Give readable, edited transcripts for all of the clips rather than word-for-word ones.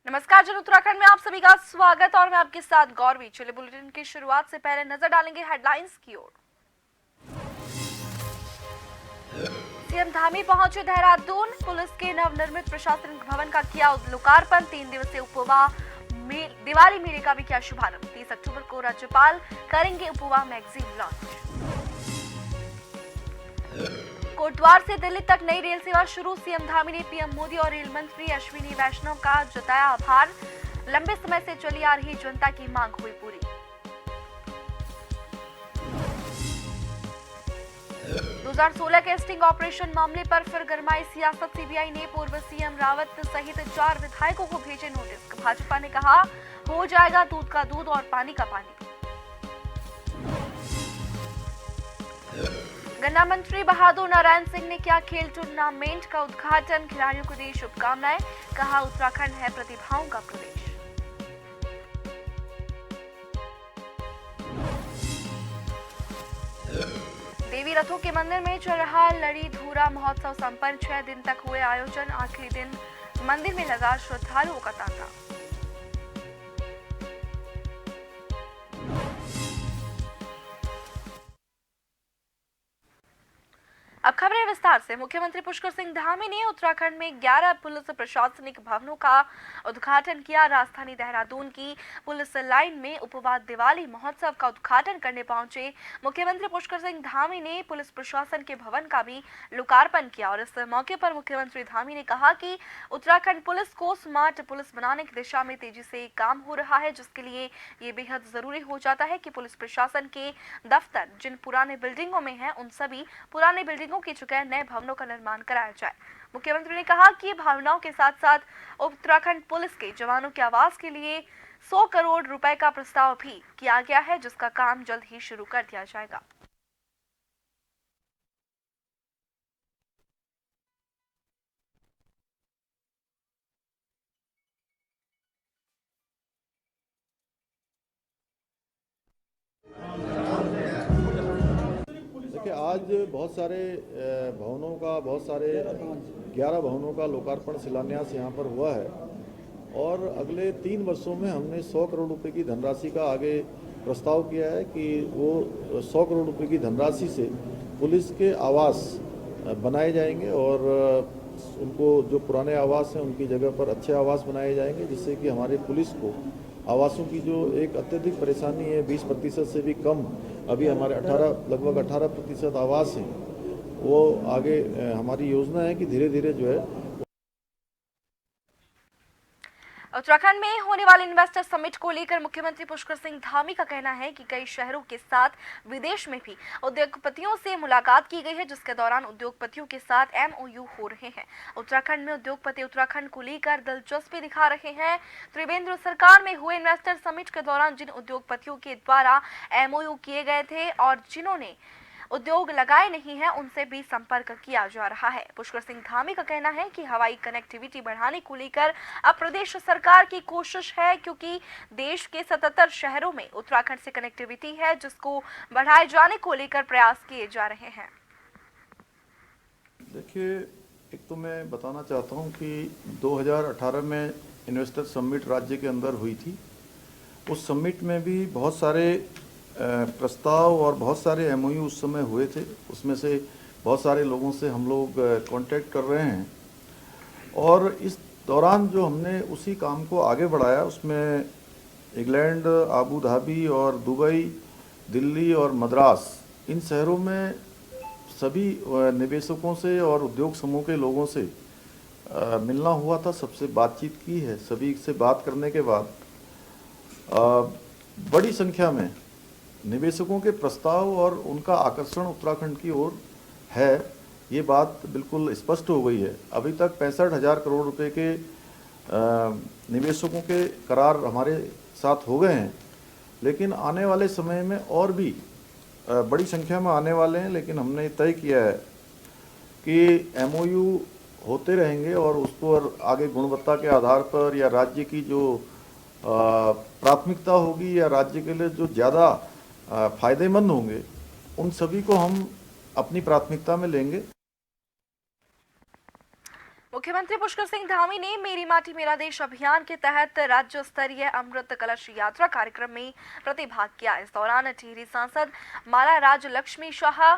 नमस्कार जन उत्तराखंड में आप सभी का स्वागत और मैं आपके साथ गौरवी। चलिए बुलेटिन की शुरुआत से पहले नजर डालेंगे हेडलाइंस की ओर। सीएम धामी पहुंचे देहरादून, पुलिस के नवनिर्मित प्रशासनिक भवन का किया लोकार्पण। 3 दिवसीय उपवा दिवाली मेले का भी किया शुभारंभ। 30 अक्टूबर को राज्यपाल करेंगे उपवा मैगजीन लॉन्च। कोटद्वार से दिल्ली तक नई रेल सेवा शुरू। सीएम धामी ने पीएम मोदी और रेल मंत्री अश्विनी वैष्णव का जताया आभार। लंबे समय से चली आ रही जनता की मांग हुई पूरी। 2016 के स्टिंग ऑपरेशन मामले पर फिर गरमाई सियासत। सीबीआई ने पूर्व सीएम रावत सहित 4 विधायकों को भेजे नोटिस। भाजपा ने कहा हो जाएगा दूध का दूध और पानी का पानी। गन्ना मंत्री बहादुर नारायण सिंह ने किया खेल टूर्नामेंट का उद्घाटन। खिलाड़ियों को दी शुभकामनाएं। कहा उत्तराखंड है प्रतिभाओं का प्रदेश। देवी रथों के मंदिर में चल रहा लड़ी धूरा महोत्सव संपन्न। 6 दिन तक हुए आयोजन। आखिरी दिन मंदिर में लगा श्रद्धालुओं का तांता। अब खबरें विस्तार से। मुख्यमंत्री पुष्कर सिंह धामी ने उत्तराखंड में 11 पुलिस प्रशासनिक भवनों का उद्घाटन किया। राजधानी देहरादून की पुलिस लाइन में उपवाद दिवाली महोत्सव का उद्घाटन करने पहुंचे मुख्यमंत्री पुष्कर सिंह धामी ने पुलिस प्रशासन के भवन का भी लोकार्पण किया। और इस मौके पर मुख्यमंत्री धामी ने कहा कि उत्तराखंड पुलिस को स्मार्ट पुलिस बनाने की दिशा में तेजी से काम हो रहा है, जिसके लिए ये बेहद जरूरी हो जाता है कि पुलिस प्रशासन के दफ्तर जिन पुराने बिल्डिंगों में हैं, उन सभी पुराने बिल्डिंगों की जगह नए भवनों का निर्माण कराया जाए। मुख्यमंत्री ने कहा कि भावनाओं के साथ साथ उत्तराखंड पुलिस के जवानों के आवास के लिए 100 करोड़ रुपए का प्रस्ताव भी किया गया है, जिसका काम जल्द ही शुरू कर दिया जाएगा। देखिए, आज बहुत सारे भवनों का 11 भवनों का लोकार्पण शिलान्यास यहाँ पर हुआ है और अगले 3 वर्षों में हमने 100 करोड़ रुपए की धनराशि का आगे प्रस्ताव किया है कि वो 100 करोड़ रुपए की धनराशि से पुलिस के आवास बनाए जाएंगे और उनको जो पुराने आवास हैं उनकी जगह पर अच्छे आवास बनाए जाएंगे, जिससे कि हमारे पुलिस को आवासों की जो एक अत्यधिक परेशानी है, 20% से भी कम अभी हमारे लगभग 18% आवास हैं, वो आगे हमारी योजना है कि धीरे धीरे जो है। उत्तराखंड में होने वाले इन्वेस्टर समिट को लेकर मुख्यमंत्री पुष्कर सिंह धामी का कहना है कि कई शहरों के साथ विदेश में भी उद्योगपतियों से मुलाकात की गई है, जिसके दौरान उद्योगपतियों के साथ एमओयू हो रहे हैं। उत्तराखंड में उद्योगपति उत्तराखंड को लेकर दिलचस्पी दिखा रहे हैं। त्रिवेंद्र सरकार में हुए इन्वेस्टर समिट के दौरान जिन उद्योगपतियों के द्वारा एमओयू किए गए थे और जिन्होंने उद्योग लगाए नहीं हैं, उनसे भी संपर्क किया जा रहा है। पुष्कर सिंह धामी का कहना है कि हवाई कनेक्टिविटी बढ़ाने को लेकर अब प्रदेश सरकार की कोशिश है, क्योंकि देश के 77 शहरों में उत्तराखंड से कनेक्टिविटी है, जिसको बढ़ाए जाने को लेकर प्रयास किए जा रहे हैं। देखिए, एक तो मैं बताना चाहता हूं कि 2018 में इन्वेस्टर समिट राज्य के अंदर हुई थी। उस समिट में भी बहुत सारे प्रस्ताव और बहुत सारे एमओयू उस समय हुए थे। उसमें से बहुत सारे लोगों से हम लोग कांटेक्ट कर रहे हैं और इस दौरान जो हमने उसी काम को आगे बढ़ाया, उसमें इंग्लैंड, आबू धाबी और दुबई, दिल्ली और मद्रास, इन शहरों में सभी निवेशकों से और उद्योग समूह के लोगों से मिलना हुआ था, सबसे बातचीत की है। सभी से बात करने के बाद बड़ी संख्या में निवेशकों के प्रस्ताव और उनका आकर्षण उत्तराखंड की ओर है, ये बात बिल्कुल स्पष्ट हो गई है। अभी तक 65,000 करोड़ रुपए के निवेशकों के करार हमारे साथ हो गए हैं, लेकिन आने वाले समय में और भी बड़ी संख्या में आने वाले हैं। लेकिन हमने तय किया है कि एमओयू होते रहेंगे और उसको आगे गुणवत्ता के आधार पर या राज्य की जो प्राथमिकता होगी या राज्य के लिए जो ज़्यादा फायदेमंद होंगे, उन सभी को हम अपनी प्राथमिकता में लेंगे। मुख्यमंत्री पुष्कर सिंह धामी ने मेरी माटी मेरा देश अभियान के तहत राज्य स्तरीय अमृत कलश यात्रा कार्यक्रम में प्रतिभाग किया। इस दौरान टिहरी सांसद माला राज लक्ष्मी शाह,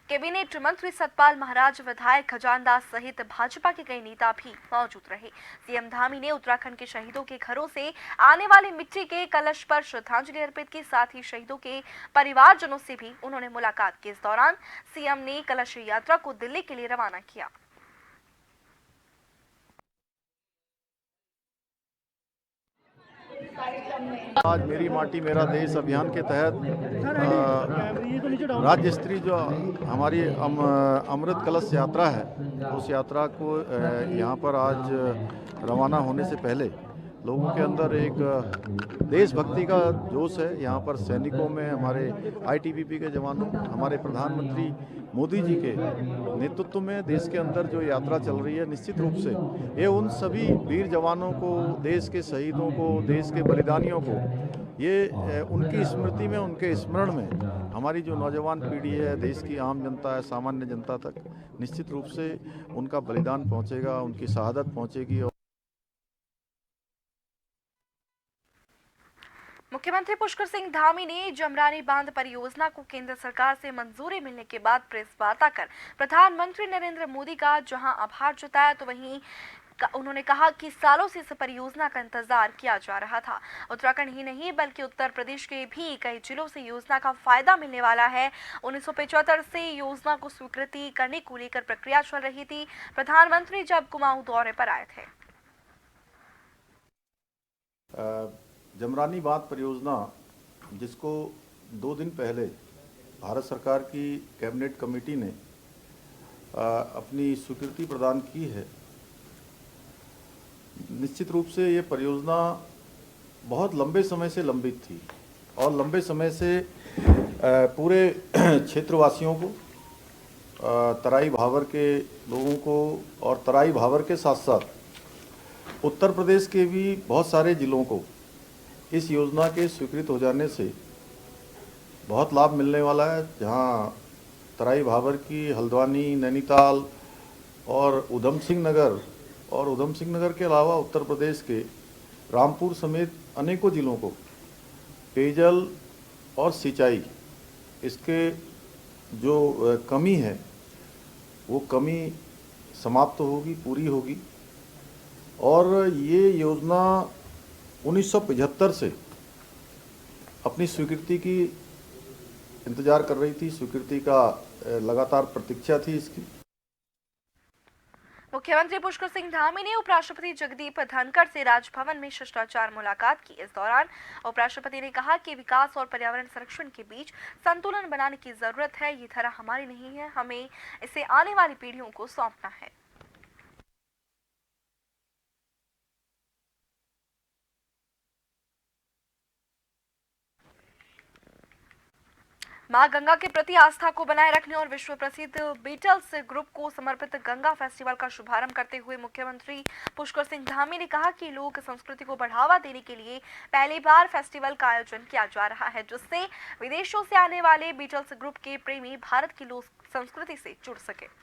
कैबिनेट मंत्री सतपाल महाराज, विधायक खजानदास सहित भाजपा के कई नेता भी मौजूद रहे। सीएम धामी ने उत्तराखंड के शहीदों के घरों से आने वाले मिट्टी के कलश पर श्रद्धांजलि अर्पित की। साथ ही शहीदों के परिवारजनों से भी उन्होंने मुलाकात की। इस दौरान सीएम ने कलश यात्रा को दिल्ली के लिए रवाना किया। आज मेरी माटी मेरा देश अभियान के तहत राज्य स्तरीय जो हमारी अमृत कलश यात्रा है, उस यात्रा को यहाँ पर आज रवाना होने से पहले लोगों के अंदर एक देशभक्ति का जोश है। यहाँ पर सैनिकों में, हमारे आईटीबीपी के जवानों, हमारे प्रधानमंत्री मोदी जी के नेतृत्व में देश के अंदर जो यात्रा चल रही है, निश्चित रूप से ये उन सभी वीर जवानों को, देश के शहीदों को, देश के बलिदानियों को, ये उनकी स्मृति में, उनके स्मरण में हमारी जो नौजवान पीढ़ी है, देश की आम जनता है, सामान्य जनता तक निश्चित रूप से उनका बलिदान पहुँचेगा, उनकी शहादत पहुँचेगी। मुख्यमंत्री पुष्कर सिंह धामी ने जमरानी बांध परियोजना को केंद्र सरकार से मंजूरी मिलने के बाद प्रेस वार्ता कर प्रधानमंत्री नरेंद्र मोदी का जहां आभार जताया, तो वहीं उन्होंने कहा कि सालों से इस परियोजना का इंतजार किया जा रहा था। उत्तराखंड ही नहीं बल्कि उत्तर प्रदेश के भी कई जिलों से योजना का फायदा मिलने वाला है। 1975 से योजना को स्वीकृति करने को लेकर प्रक्रिया चल रही थी। प्रधानमंत्री जब कुमाऊं दौरे पर आए थे। जमरानी बांध परियोजना, जिसको 2 दिन पहले भारत सरकार की कैबिनेट कमेटी ने अपनी स्वीकृति प्रदान की है, निश्चित रूप से ये परियोजना बहुत लंबे समय से लंबित थी और लंबे समय से पूरे क्षेत्रवासियों को, तराई भावर के लोगों को और तराई भावर के साथ साथ उत्तर प्रदेश के भी बहुत सारे जिलों को इस योजना के स्वीकृत हो जाने से बहुत लाभ मिलने वाला है। जहां तराई भावर की हल्द्वानी, नैनीताल और उधम सिंह नगर के अलावा उत्तर प्रदेश के रामपुर समेत अनेकों जिलों को पेयजल और सिंचाई, इसके जो कमी है वो कमी समाप्त होगी, पूरी होगी। और ये योजना 1975 से अपनी स्वीकृति की इंतजार कर रही थी, स्वीकृति का लगातार प्रतीक्षा थी इसकी। मुख्यमंत्री पुष्कर सिंह धामी ने उपराष्ट्रपति जगदीप धनखड़ से राजभवन में शिष्टाचार मुलाकात की। इस दौरान उपराष्ट्रपति ने कहा कि विकास और पर्यावरण संरक्षण के बीच संतुलन बनाने की जरूरत है। ये धरा हमारी नहीं है, हमें इसे आने वाली पीढ़ियों को सौंपना है। मां गंगा के प्रति आस्था को बनाए रखने और विश्व प्रसिद्ध बीटल्स ग्रुप को समर्पित गंगा फेस्टिवल का शुभारंभ करते हुए मुख्यमंत्री पुष्कर सिंह धामी ने कहा कि लोक संस्कृति को बढ़ावा देने के लिए पहली बार फेस्टिवल का आयोजन किया जा रहा है, जिससे विदेशों से आने वाले बीटल्स ग्रुप के प्रेमी भारत की लोक संस्कृति से जुड़ सके।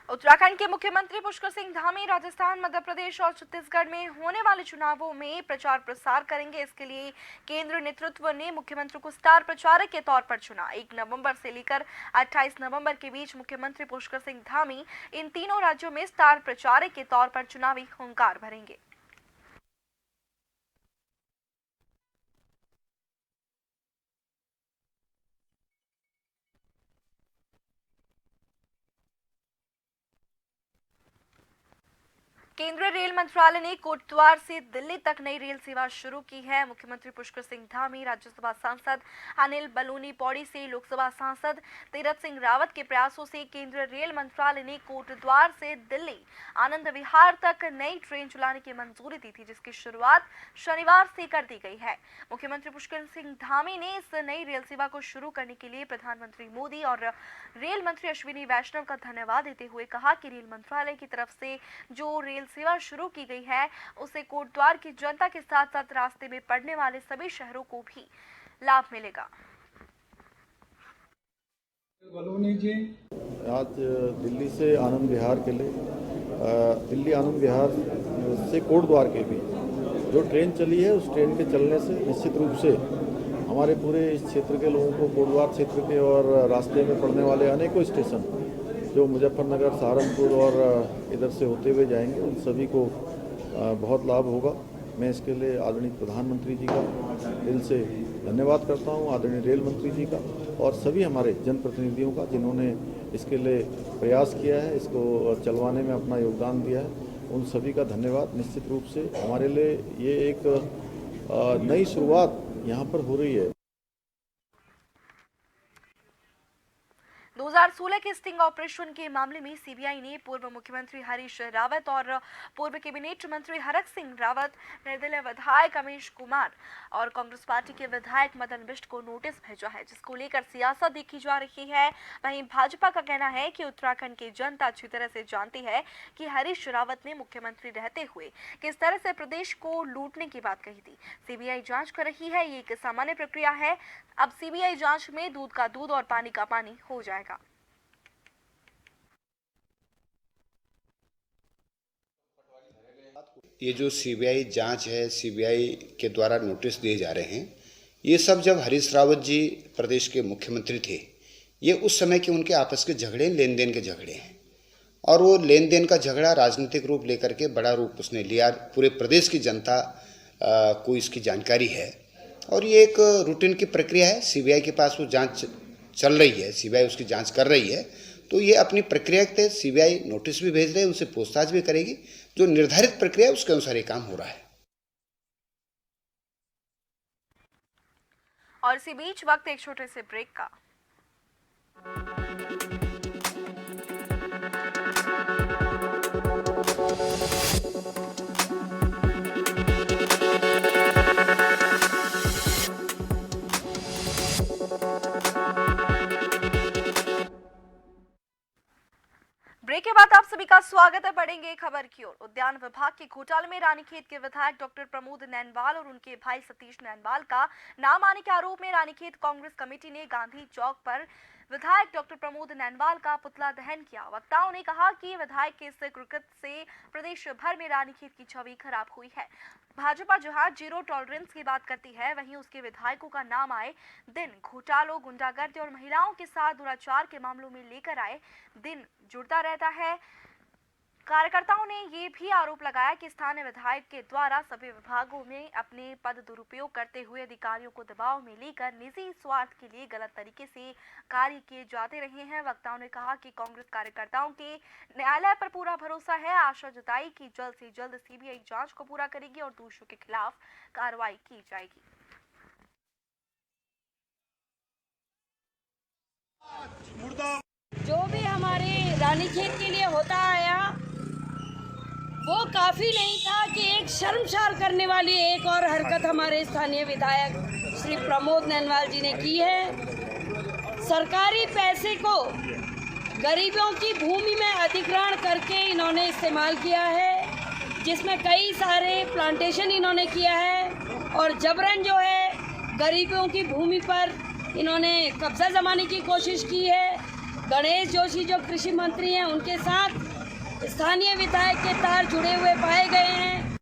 उत्तराखंड के मुख्यमंत्री पुष्कर सिंह धामी राजस्थान, मध्य प्रदेश और छत्तीसगढ़ में होने वाले चुनावों में प्रचार प्रसार करेंगे। इसके लिए केंद्र नेतृत्व ने मुख्यमंत्री को स्टार प्रचारक के तौर पर चुना। 1 नवंबर से लेकर 28 नवंबर के बीच मुख्यमंत्री पुष्कर सिंह धामी इन तीनों राज्यों में स्टार प्रचारक के तौर पर चुनावी हुंकार भरेंगे। केंद्रीय रेल मंत्रालय ने कोटद्वार से दिल्ली तक नई रेल सेवा शुरू की है। मुख्यमंत्री पुष्कर सिंह धामी, राज्यसभा सांसद अनिल बलूनी पौड़ी से लोकसभा सांसद तीरथ सिंह रावत के प्रयासों से केंद्रीय रेल मंत्रालय ने कोटद्वार से दिल्ली आनंद विहार तक नई ट्रेन चलाने की मंजूरी दी थी, जिसकी शुरुआत शनिवार से कर दी गई है। मुख्यमंत्री पुष्कर सिंह धामी ने इस नई रेल सेवा को शुरू करने के लिए प्रधानमंत्री मोदी और रेल मंत्री अश्विनी वैष्णव का धन्यवाद देते हुए कहा कि रेल मंत्रालय की तरफ से जो रेल सेवा शुरू की गई है उससे कोटद्वार की जनता के साथ साथ रास्ते में पड़ने वाले सभी शहरों को भी लाभ मिलेगा। बलूनी जी आज दिल्ली से आनंद विहार के लिए दिल्ली आनंद विहार से कोटद्वार के भी जो ट्रेन चली है उस ट्रेन के चलने से निश्चित रूप से हमारे पूरे इस क्षेत्र के लोगों को कोटद्वार क्षेत्र के और रास्ते में पड़ने वाले अनेकों स्टेशन जो मुजफ्फरनगर, सहारनपुर और इधर से होते हुए जाएंगे उन सभी को बहुत लाभ होगा। मैं इसके लिए आदरणीय प्रधानमंत्री जी का दिल से धन्यवाद करता हूं, आदरणीय रेल मंत्री जी का और सभी हमारे जनप्रतिनिधियों का जिन्होंने इसके लिए प्रयास किया है, इसको चलवाने में अपना योगदान दिया है। उन सभी का धन्यवाद। निश्चित रूप से हमारे लिए ये एक नई शुरुआत यहाँ पर हो रही है। 2016 के स्टिंग ऑपरेशन के मामले में सीबीआई ने पूर्व मुख्यमंत्री हरीश रावत और पूर्व कैबिनेट मंत्री हरक सिंह रावत, निर्दलीय विधायक अमीश कुमार और कांग्रेस पार्टी के विधायक मदन बिष्ट को नोटिस भेजा है, जिसको लेकर सियासत देखी जा रही है। वहीं भाजपा का कहना है कि उत्तराखंड की जनता अच्छी तरह से जानती है कि हरीश रावत ने मुख्यमंत्री रहते हुए किस तरह से प्रदेश को लूटने की बात कही थी। सीबीआई जांच कर रही है, ये एक सामान्य प्रक्रिया है। अब सीबीआई जांच में दूध का दूध और पानी का पानी हो जाएगा। ये जो सीबीआई जांच है, सीबीआई के द्वारा नोटिस दिए जा रहे हैं, ये सब जब हरीश रावत जी प्रदेश के मुख्यमंत्री थे, ये उस समय के उनके आपस के झगड़े, लेन देन के झगड़े हैं और वो लेन देन का झगड़ा राजनीतिक रूप लेकर के बड़ा रूप उसने लिया। पूरे प्रदेश की जनता को इसकी जानकारी है और ये एक रूटीन की प्रक्रिया है। सीबीआई के पास वो जांच चल रही है, सीबीआई उसकी जांच कर रही है, तो ये अपनी प्रक्रिया के तहत सीबीआई नोटिस भी भेज रहे हैं, उनसे पूछताछ भी करेगी। जो निर्धारित प्रक्रिया है उसके अनुसार ये काम हो रहा है। और इसी बीच वक्त एक छोटे से ब्रेक का। ब्रेक के बाद आप सभी का स्वागत है। बढ़ेंगे खबर की ओर। उद्यान विभाग के घोटाले में रानीखेत के विधायक डॉक्टर प्रमोद नैनवाल और उनके भाई सतीश नैनवाल का नाम आने के आरोप में रानीखेत कांग्रेस कमेटी ने गांधी चौक पर विधायक डॉक्टर प्रमोद नैनवाल का पुतला दहन किया। वक्ताओं ने कहा कि विधायक के इस कृत्य से प्रदेश भर में रानीखेत की छवि खराब हुई है। भाजपा जहां जीरो टॉलरेंस की बात करती है, वहीं उसके विधायकों का नाम आए दिन घोटालों, गुंडागर्दी और महिलाओं के साथ दुराचार के मामलों में लेकर आए दिन जुड़ता रहता है। कार्यकर्ताओं ने ये भी आरोप लगाया कि स्थानीय विधायक के द्वारा सभी विभागों में अपने पद दुरुपयोग करते हुए अधिकारियों को दबाव में लेकर निजी स्वार्थ के लिए गलत तरीके से कार्य किए जाते रहे हैं। वक्ताओं ने कहा कि कांग्रेस कार्यकर्ताओं के न्यायालय पर पूरा भरोसा है। आशा जताई कि जल्द से जल्द सीबीआई जांच को पूरा करेगी और दोषियों के खिलाफ कार्रवाई की जाएगी। जो भी हमारे रानीखेत के लिए होता आया वो काफ़ी नहीं था कि एक शर्मसार करने वाली एक और हरकत हमारे स्थानीय विधायक श्री प्रमोद नैनवाल जी ने की है। सरकारी पैसे को गरीबों की भूमि में अधिग्रहण करके इन्होंने इस्तेमाल किया है, जिसमें कई सारे प्लांटेशन इन्होंने किया है और जबरन जो है गरीबों की भूमि पर इन्होंने कब्जा जमाने की कोशिश की है। गणेश जोशी जो कृषि मंत्री हैं, उनके साथ स्थानीय विधायक के तार जुड़े हुए पाए गए हैं।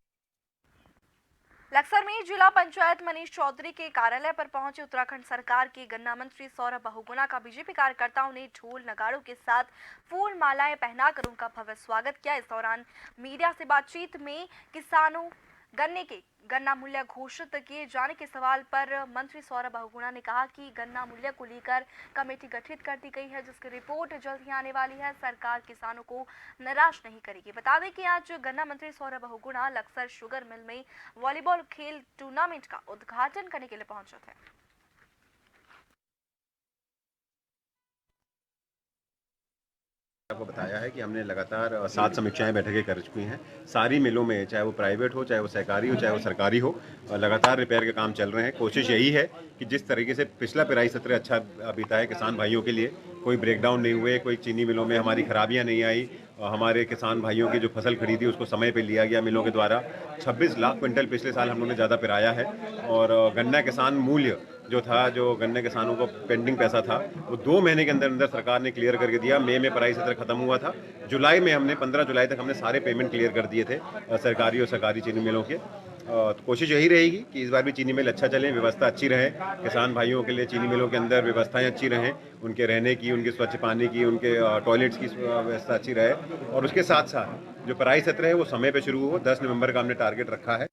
लक्सर में जिला पंचायत मनीष चौधरी के कार्यालय पर पहुंचे उत्तराखंड सरकार के गन्ना मंत्री सौरभ बहुगुणा का बीजेपी कार्यकर्ताओं ने ढोल नगाड़ों के साथ फूल मालाएं पहनाकर उनका भव्य स्वागत किया। इस दौरान मीडिया से बातचीत में किसानों गन्ना मूल्य घोषित किए जाने के सवाल पर मंत्री सौरभ बहुगुणा ने कहा कि गन्ना मूल्य को लेकर कमेटी गठित कर दी गई है, जिसकी रिपोर्ट जल्द ही आने वाली है। सरकार किसानों को निराश नहीं करेगी। बता दें कि आज गन्ना मंत्री सौरभ बहुगुणा लक्सर शुगर मिल में वॉलीबॉल खेल टूर्नामेंट का उद्घाटन करने के लिए पहुंचे थे। आपको बताया है कि हमने लगातार 7 समीक्षाएं बैठकें कर चुकी हैं। सारी मिलों में, चाहे वो प्राइवेट हो, चाहे वो सहकारी हो, चाहे वो सरकारी हो, लगातार रिपेयर के काम चल रहे हैं। कोशिश यही है कि जिस तरीके से पिछला पेराई सत्र अच्छा बीता है किसान भाइयों के लिए, कोई ब्रेकडाउन नहीं हुए, कोई चीनी मिलों में हमारी खराबियां नहीं आई, हमारे किसान भाइयों की जो फसल खरीदी उसको समय पे लिया गया मिलों के द्वारा। 26 लाख क्विंटल पिछले साल हम लोगों ने ज़्यादा पिराया है। और गन्ना किसान मूल्य जो था, जो गन्ने किसानों को पेंडिंग पैसा था, वो 2 महीने के अंदर अंदर सरकार ने क्लियर करके दिया। मई में पेराई सत्र खत्म हुआ था। जुलाई में हमने 15 जुलाई तक हमने सारे पेमेंट क्लियर कर दिए थे सरकारी और सरकारी चीनी मिलों के। तो कोशिश यही रहेगी कि इस बार भी चीनी मिल अच्छा चले, व्यवस्था अच्छी रहे, किसान भाइयों के लिए चीनी मिलों के अंदर व्यवस्थाएं अच्छी रहें, उनके रहने की, उनके स्वच्छ पानी की, उनके टॉयलेट्स की व्यवस्था अच्छी रहे। और उसके साथ साथ जो पेराई सत्र है वो समय पे शुरू हो। 10 नवंबर का हमने टारगेट रखा है।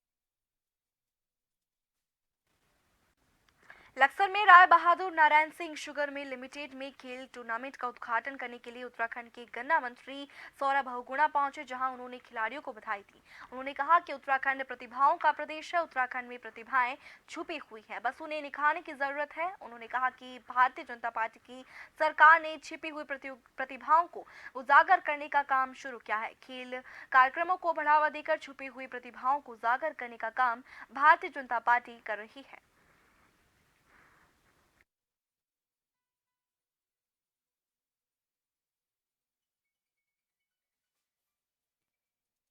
लक्सर में Rai Bahadur Narayan Singh sugar mill limited में खेल टूर्नामेंट का उद्घाटन करने के लिए उत्तराखंड के गन्ना मंत्री सौरभ बहुगुणा पहुंचे, जहां उन्होंने खिलाड़ियों को बधाई दी। उन्होंने कहा कि उत्तराखंड प्रतिभाओं का प्रदेश है, उत्तराखंड में प्रतिभाएं छुपी हुई हैं, बस उन्हें निखारने की जरूरत है। उन्होंने कहा कि भारतीय जनता पार्टी की सरकार ने छिपी हुई प्रतिभाओं को उजागर करने का काम शुरू किया है। खेल कार्यक्रमों को बढ़ावा देकर छुपी हुई प्रतिभाओं को उजागर करने का काम भारतीय जनता पार्टी कर रही है।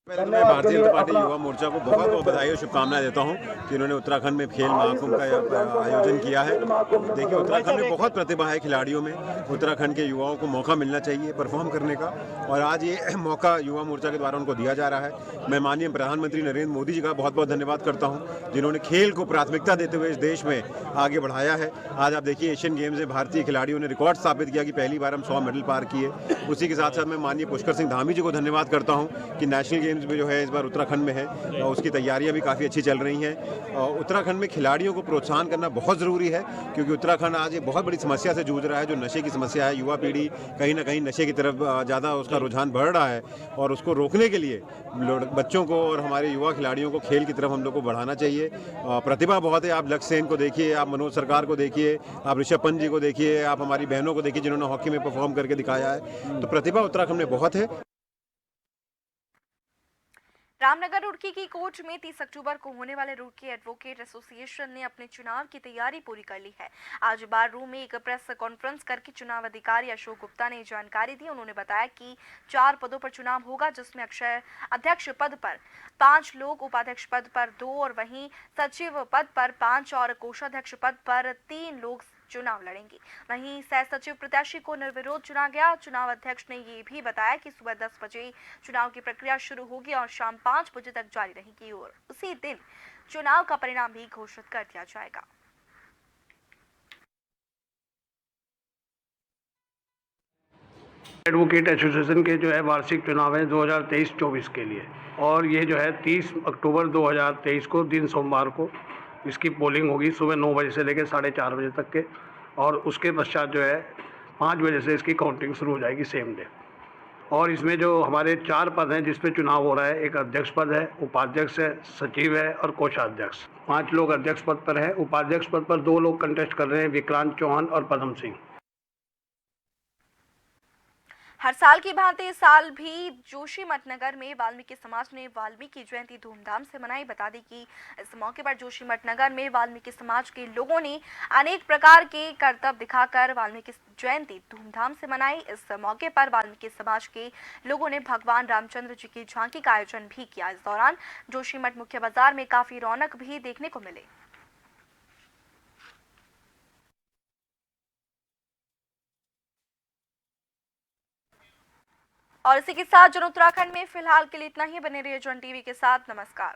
पहले तो मैं भारतीय जनता पार्टी युवा मोर्चा को बहुत बहुत बधाई और शुभकामनाएं देता हूं कि उन्होंने उत्तराखंड में खेल महाकुंभ का आयोजन किया है। देखिए, उत्तराखंड में बहुत प्रतिभा है खिलाड़ियों में। उत्तराखंड के युवाओं को मौका मिलना चाहिए परफॉर्म करने का, और आज ये मौका युवा मोर्चा के द्वारा उनको दिया जा रहा है। मैं माननीय प्रधानमंत्री नरेंद्र मोदी जी का बहुत बहुत धन्यवाद करता हूँ, जिन्होंने खेल को प्राथमिकता देते हुए इस देश में आगे बढ़ाया है। आज आप देखिए, एशियन गेम्स में भारतीय खिलाड़ियों ने रिकॉर्ड स्थापित किया कि पहली बार हम 100 मेडल पार किए। उसी के साथ साथ मैं माननीय पुष्कर सिंह धामी जी को धन्यवाद करता हूँ कि नेशनल गेम्स में जो है इस बार उत्तराखंड में है, और उसकी तैयारियां भी काफ़ी अच्छी चल रही हैं। उत्तराखंड में खिलाड़ियों को प्रोत्साहन करना बहुत ज़रूरी है, क्योंकि उत्तराखंड आज एक बहुत बड़ी समस्या से जूझ रहा है, जो नशे की समस्या है। युवा पीढ़ी कहीं ना कहीं नशे की तरफ ज़्यादा उसका रुझान बढ़ रहा है, और उसको रोकने के लिए बच्चों को और हमारे युवा खिलाड़ियों को खेल की तरफ हम लोग को बढ़ाना चाहिए। प्रतिभा बहुत है। आप लक्ष्य सेन को देखिए, आप मनोज सरकार को देखिए, आप ऋषभ पंत जी को देखिए, आप हमारी बहनों को देखिए जिन्होंने हॉकी में परफॉर्म करके दिखाया है। तो प्रतिभा उत्तराखंड में बहुत है। रामनगर रुड़की की कोर्ट में 30 अक्टूबर को होने वाले रुड़की एडवोकेट एसोसिएशन ने अपने चुनाव की तैयारी पूरी कर ली है। आज बार रूम में एक प्रेस कॉन्फ्रेंस करके चुनाव अधिकारी अशोक गुप्ता ने जानकारी दी। उन्होंने बताया कि 4 पदों पर चुनाव होगा, जिसमें अध्यक्ष पद पर 5 लोग, उपाध्यक्ष पद पर 2 और वहीं सचिव पद पर 5 और कोषाध्यक्ष पद पर 3 लोग चुनाव लड़ेंगे। वहीं सह सचिव प्रत्याशी को निर्विरोध चुना गया। चुनाव अध्यक्ष ने ये भी बताया कि सुबह 10 बजे चुनाव की प्रक्रिया शुरू होगी और शाम 5 बजे तक जारी रहेगी, और उसी दिन चुनाव का परिणाम भी घोषित कर दिया जाएगा। एडवोकेट एसोसिएशन के जो है वार्षिक चुनाव है 2023-24 के लिए, और ये जो है 30 अक्टूबर 2023 को दिन सोमवार को इसकी पोलिंग होगी, सुबह 9 बजे से लेकर 4:30 बजे तक के, और उसके पश्चात जो है 5 बजे से इसकी काउंटिंग शुरू हो जाएगी सेम डे। और इसमें जो हमारे 4 पद हैं जिस पे चुनाव हो रहा है, एक अध्यक्ष पद है, उपाध्यक्ष है, सचिव है और कोषाध्यक्ष। 5 लोग अध्यक्ष पद पर हैं। उपाध्यक्ष पद पर 2 लोग कंटेस्ट कर रहे हैं, विक्रांत चौहान और पदम सिंह। हर साल की भांति इस साल भी जोशीमठ नगर में वाल्मीकि समाज ने वाल्मीकि जयंती धूमधाम से मनाई। बता दें कि इस मौके पर जोशीमठ नगर में वाल्मीकि समाज के लोगों ने अनेक प्रकार के करतब दिखाकर वाल्मीकि जयंती धूमधाम से मनाई। इस मौके पर वाल्मीकि समाज के लोगों ने भगवान रामचंद्र जी की झांकी का आयोजन भी किया। इस दौरान जोशीमठ मुख्य बाजार में काफी रौनक भी देखने को मिले। और इसी के साथ जन उत्तराखंड में फिलहाल के लिए इतना ही। बने रहिए जन टीवी के साथ। नमस्कार।